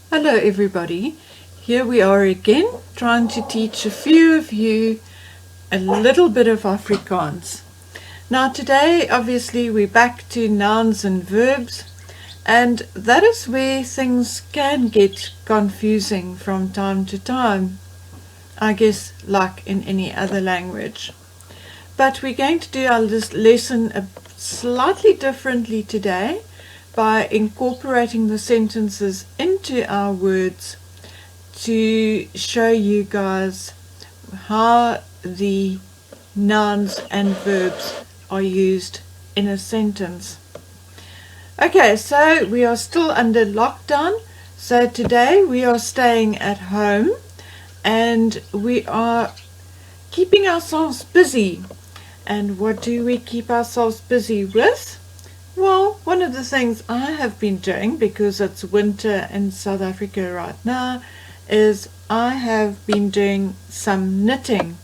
Hello everybody, here we are again trying to teach a few of you a little bit of Afrikaans. Now today obviously we're back to nouns and verbs, and that is where things can get confusing from time to time, I guess like in any other language. But we're going to do our lesson slightly differently today by incorporating the sentences into our words to show you guys how the nouns and verbs are used in a sentence. Okay, so we are still under lockdown. So today we are staying at home and we are keeping ourselves busy. And what do we keep ourselves busy with? Well, one of the things I have been doing, because it's winter in South Africa right now, is I have been doing some knitting.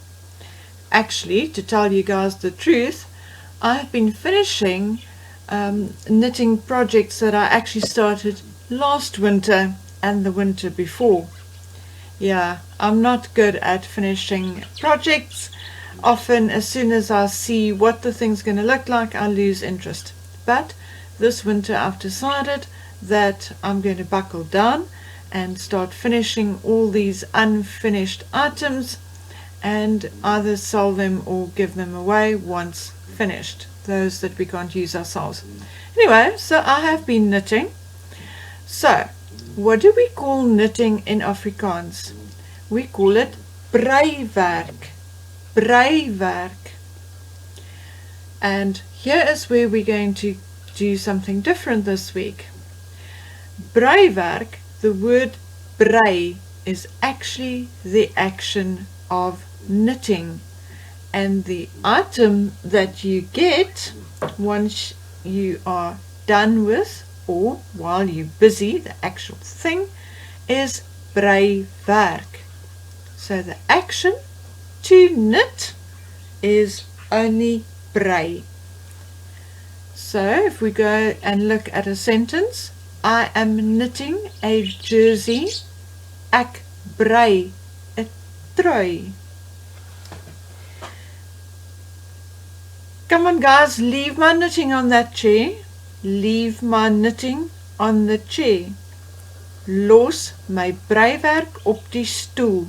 Actually, to tell you guys the truth, I've been finishing knitting projects that I actually started last winter and the winter before. Yeah, I'm not good at finishing projects. Often, as soon as I see what the thing's going to look like, I lose interest. But this winter I've decided that I'm going to buckle down and start finishing all these unfinished items and either sell them or give them away once finished, those that we can't use ourselves. Anyway, so I have been knitting. So, what do we call knitting in Afrikaans? We call it breiwerk. Breiwerk. And here is where we're going to do something different this week. Breiwerk, the word brei, is actually the action of knitting. And the item that you get once you are done with, or while you're busy, the actual thing, is breiwerk. So the action to knit is only brei. So if we go and look at a sentence, I am knitting a jersey. Ek brei 'n trui. Come on guys, leave my knitting on that chair. Leave my knitting on the chair. Los my breiwerk op die stoel.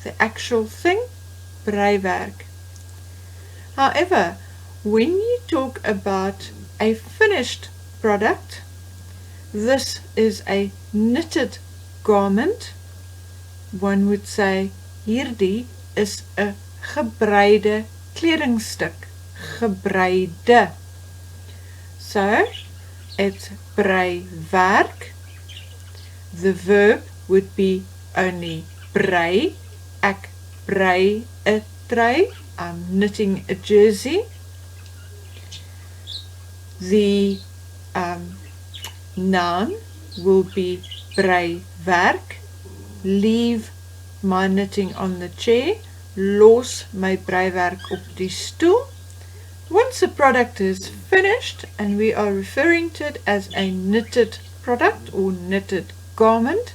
The actual thing, breiwerk. However, when you talk about a finished product, this is a knitted garment. One would say, hierdie is 'n gebreide kledingstuk. Gebreide. So, it's breiwerk. The verb would be only brei. Ek brei 'n trui. I'm knitting a jersey. The noun will be breiwerk. Leave my knitting on the chair. Los my breiwerk op die stoel. Once a product is finished and we are referring to it as a knitted product or knitted garment,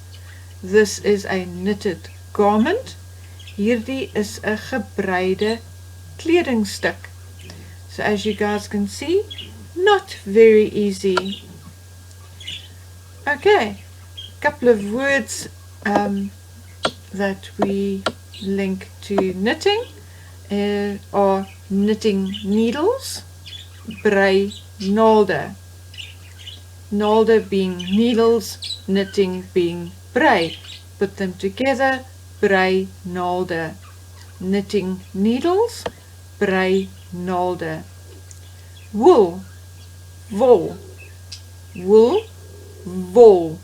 this is a knitted garment. Hierdie is 'n gebreide kledingstuk. So as you guys can see, not very easy. Okay, a couple of words that we link to knitting are knitting needles, brei naalde. Naalde being needles, knitting being brei. Put them together, brei naalde. Knitting needles, brei naalde. Wool, wol. Wool, wol.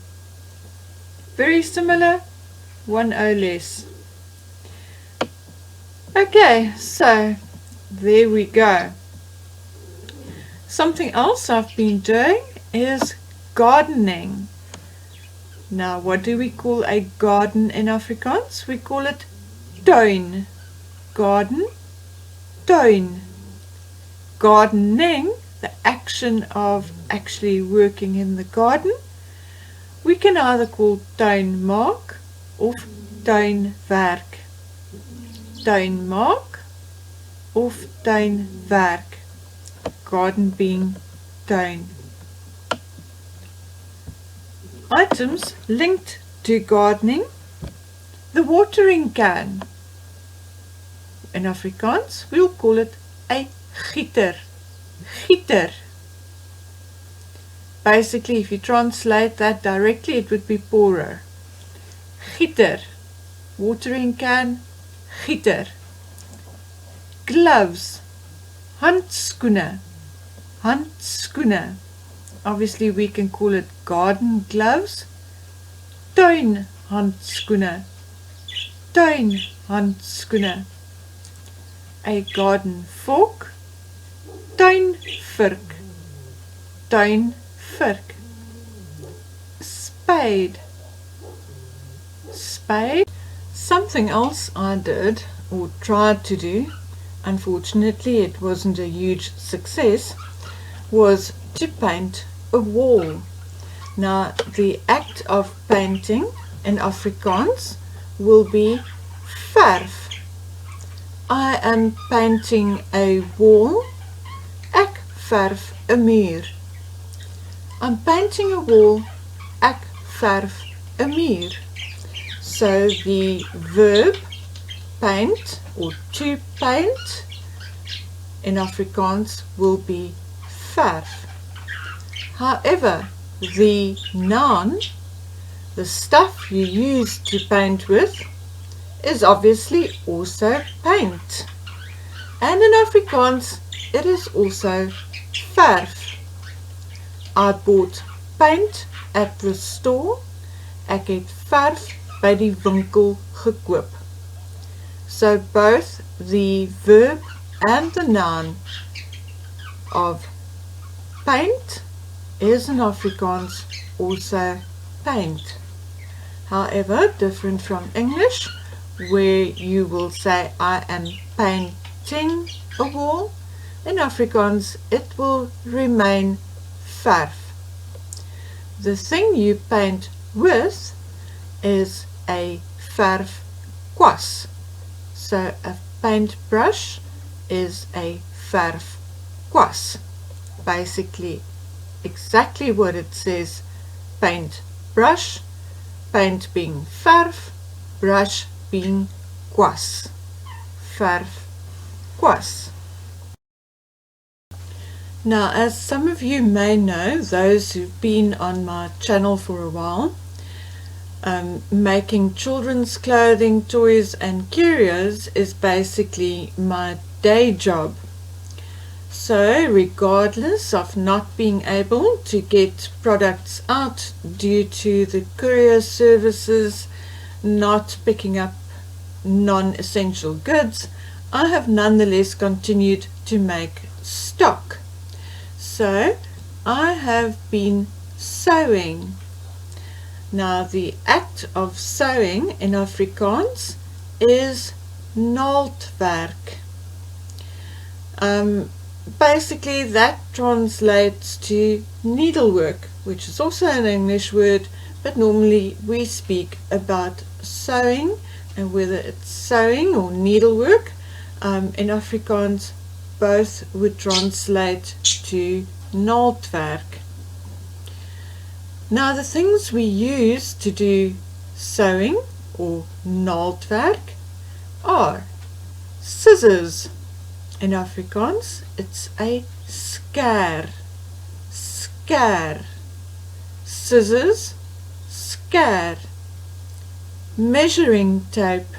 Very similar, one O less. Okay, so there we go. Something else I've been doing is gardening. Now, what do we call a garden in Afrikaans? We call it tuin. Garden, tuin. Gardening, the action of actually working in the garden, We can either call tuinmaak of tuinwerk. Tuinmaak of tuinwerk. Garden being tuin. Items linked to gardening. The watering can. In Afrikaans, we'll call it a gieter. Gieter. Basically, if you translate that directly, it would be pourer. Gieter. Watering can. Gieter. Gloves. Handskoene. Handskoene. Obviously, we can call it garden gloves. Tuinhandskoene. Tuinhandskoene. A garden fork. Tuinvurk. Tuinvurk. Spade. Spade. Something else I did or tried to do, unfortunately it wasn't a huge success, was to paint a wall. Now the act of painting in Afrikaans will be verf. I am painting a wall. Ek verf 'n muur. I'm painting a wall. Ek verf 'n muur. So the verb paint or to paint in Afrikaans will be verf. However, the noun, the stuff you use to paint with, is obviously also paint. And in Afrikaans, it is also verf. I bought paint at the store. Ek het verf by die winkel gekoop. So both the verb and the noun of paint is in Afrikaans also paint. However, different from English, where you will say I am painting a wall, in Afrikaans it will remain verf. The thing you paint with is a verf kwas. So a paintbrush is a verf kwas. Basically exactly what it says, paint brush, paint being verf, brush being kwas. Verf kwas. Now, as some of you may know, those who've been on my channel for a while, making children's clothing, toys and curios is basically my day job. So regardless of not being able to get products out due to the courier services not picking up non-essential goods, I have nonetheless continued to make stock. So I have been sewing. Now the act of sewing in Afrikaans is naaldwerk. Basically that translates to needlework, which is also an English word, but normally we speak about sewing, and whether it's sewing or needlework, in Afrikaans both would translate to naaldwerk. Now the things we use to do sewing or naaldwerk are scissors. In Afrikaans it's a skaar. Skaar. Scissors, skaar. Measuring tape.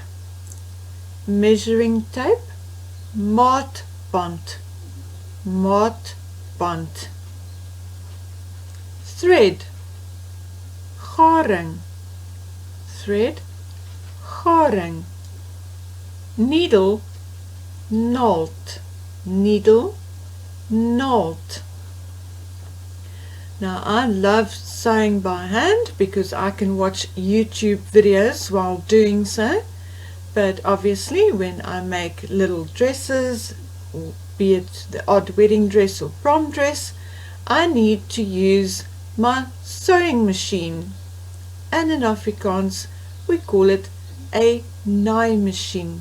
Measuring tape. Maatband. Maatband. Thread. Garing. Thread. Garing. Needle. Naald. Needle. Naald. Now I love sewing by hand because I can watch YouTube videos while doing so, but obviously when I make little dresses, or be it the odd wedding dress or prom dress, I need to use my sewing machine. and in Afrikaans we call it a naaimachine.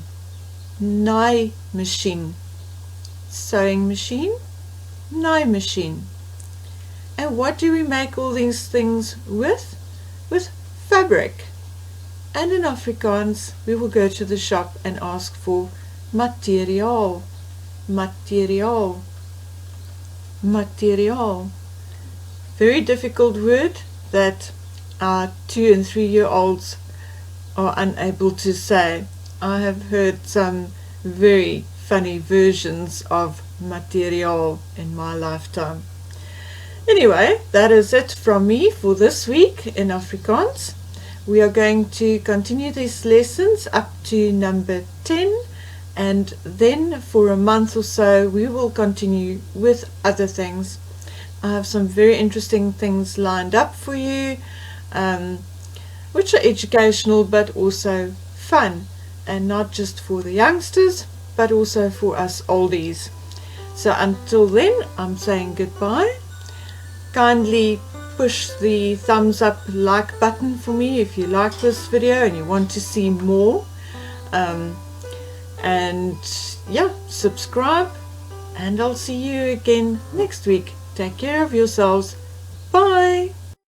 Naaimachine. Sewing machine, naaimachine. And what do we make all these things with? With fabric. And in Afrikaans we will go to the shop and ask for materiaal. Materiaal. Materiaal. Very difficult word that our 2 and 3-year-olds are unable to say. I have heard some very funny versions of materiaal in my lifetime. Anyway, that is it from me for this week in Afrikaans. We are going to continue these lessons up to number 10, and then for a month or so we will continue with other things. I have some very interesting things lined up for you, which are educational but also fun, and not just for the youngsters but also for us oldies. So until then, I'm saying goodbye. Kindly push the thumbs up like button for me if you like this video and you want to see more, and yeah, subscribe, and I'll see you again next week. Take care of yourselves.